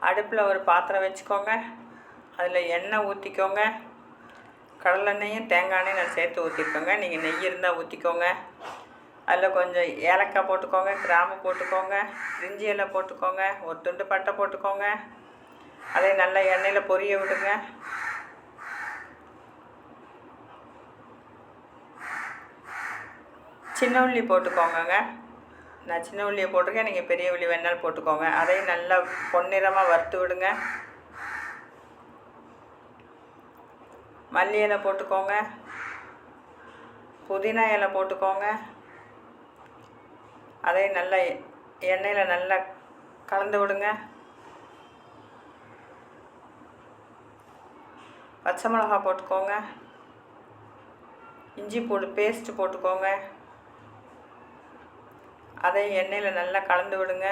அடுப்பில் ஒரு பாத்திரம் வச்சுக்கோங்க. அதில் எண்ணெய் ஊற்றிக்கோங்க. கடலெண்ணெயும் தேங்காய் எண்ணெயும் நான் சேர்த்து ஊற்றிருக்கோங்க. நீங்கள் நெய் இருந்தால் ஊற்றிக்கோங்க. அதில் கொஞ்சம் ஏலக்காய் போட்டுக்கோங்க, கிராம்பு போட்டுக்கோங்க, பிரிஞ்சி இலை போட்டுக்கோங்க, ஒரு துண்டு பட்டை போட்டுக்கோங்க. அதை நல்லா எண்ணெயில் பொரிய விடுங்க. சின்ன உள்ளி போட்டுக்கோங்க. நான் சின்ன உள்ளியை போட்டிருக்கேன், நீங்கள் பெரிய உள்ளி வேணாலும் போட்டுக்கோங்க. அதையும் நல்லா பொன்னிறமாக வறுத்து விடுங்க. மல்லி இலை போட்டுக்கோங்க, புதினா இலை போட்டுக்கோங்க. அதையும் நல்லா எண்ணெயில் நல்லா கலந்து விடுங்க. பச்சை மிளகா போட்டுக்கோங்க, இஞ்சி பூண்டு பேஸ்ட்டு போட்டுக்கோங்க. அதையும் எண்ணெயில் நல்லா கலந்து விடுங்க.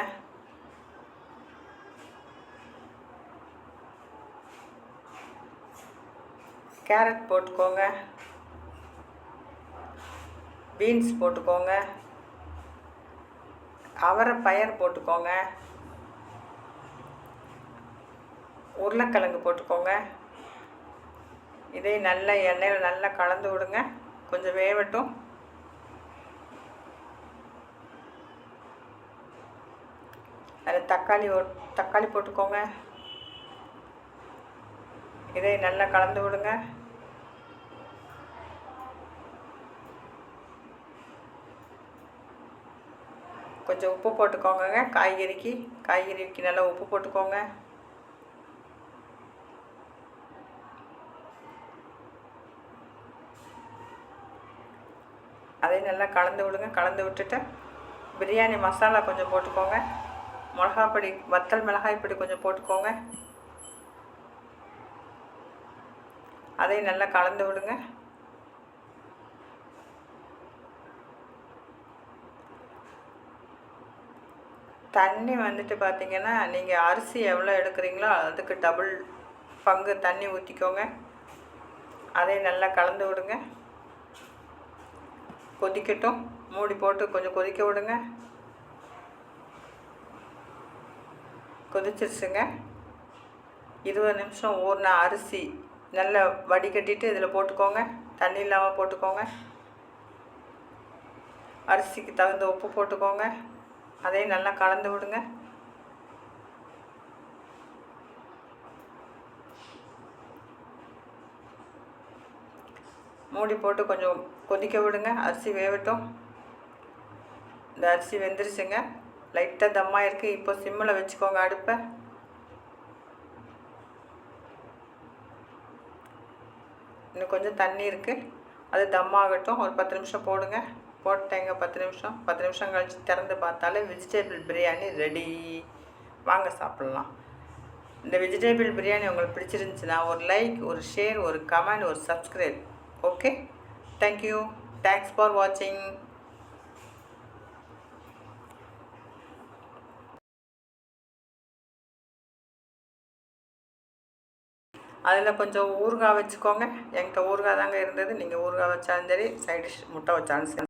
கேரட் போட்டுக்கோங்க, பீன்ஸ் போட்டுக்கோங்க, அவரைப்பயர் போட்டுக்கோங்க, உருளைக்கிழங்கு போட்டுக்கோங்க. இதை நல்லா எண்ணெயில் நல்லா கலந்து விடுங்க. கொஞ்சம் வேகட்டும். அதில் தக்காளி போட்டுக்கோங்க. இதை நல்லா கலந்து விடுங்க. கொஞ்சம் உப்பு போட்டுக்கோங்க. காய்கறிக்கு நல்லா உப்பு போட்டுக்கோங்க. அதையும் நல்லா கலந்து விடுங்க. கலந்து விட்டுட்டு பிரியாணி மசாலா கொஞ்சம் போட்டுக்கோங்க. மிளகாப்பொடி, வத்தல் மிளகாய் பொடி கொஞ்சம் போட்டுக்கோங்க. அதையும் நல்லா கலந்து விடுங்க. தண்ணி வந்துட்டு பார்த்திங்கன்னா, நீங்கள் அரிசி எவ்வளோ எடுக்கிறீங்களோ அதுக்கு டபுள் பங்கு தண்ணி ஊற்றிக்கோங்க. அதையும் நல்லா கலந்து விடுங்க. கொதிக்கட்டும். மூடி போட்டு கொஞ்சம் கொதிக்க விடுங்க. கொதிச்சிருச்சுங்க. 20 நிமிஷம் ஊறின அரிசி நல்லா வடிகட்டிட்டு இதில் போட்டுக்கோங்க. தண்ணி இல்லாமல் போட்டுக்கோங்க. அரிசிக்கு தகுந்த உப்பு போட்டுக்கோங்க. அதையும் நல்லா கலந்து விடுங்க. மூடி போட்டு கொஞ்சம் கொதிக்க விடுங்க. அரிசி வேகட்டும். இந்த அரிசி வெந்துருச்சுங்க. லைட்டாக தம்மாக இருக்குது. இப்போ சிம்மில் வச்சுக்கோங்க அடுப்பை. இன்னும் கொஞ்சம் தண்ணி இருக்குது, அது தம்மாகட்டும். ஒரு 10 நிமிஷம் போடுங்க. போட்டேங்க 10 நிமிஷம் கழித்து திறந்து பார்த்தாலே வெஜிடபிள் பிரியாணி ரெடி. வாங்க சாப்பிட்லாம். இந்த வெஜிடபிள் பிரியாணி உங்களுக்கு பிடிச்சிருந்துச்சுன்னா ஒரு லைக், ஒரு ஷேர், ஒரு கமெண்ட், ஒரு subscribe. Okay, thank you. Thanks for வாட்சிங். அதில் கொஞ்சம் ஊறுகாய் வச்சுக்கோங்க. என்கிட்ட ஊறுகாய் தாங்க இருந்தது. நீங்கள் ஊறுகாய் வச்சாலும் சரி, சைடிஷ் முட்டை வச்சாலும் சரி.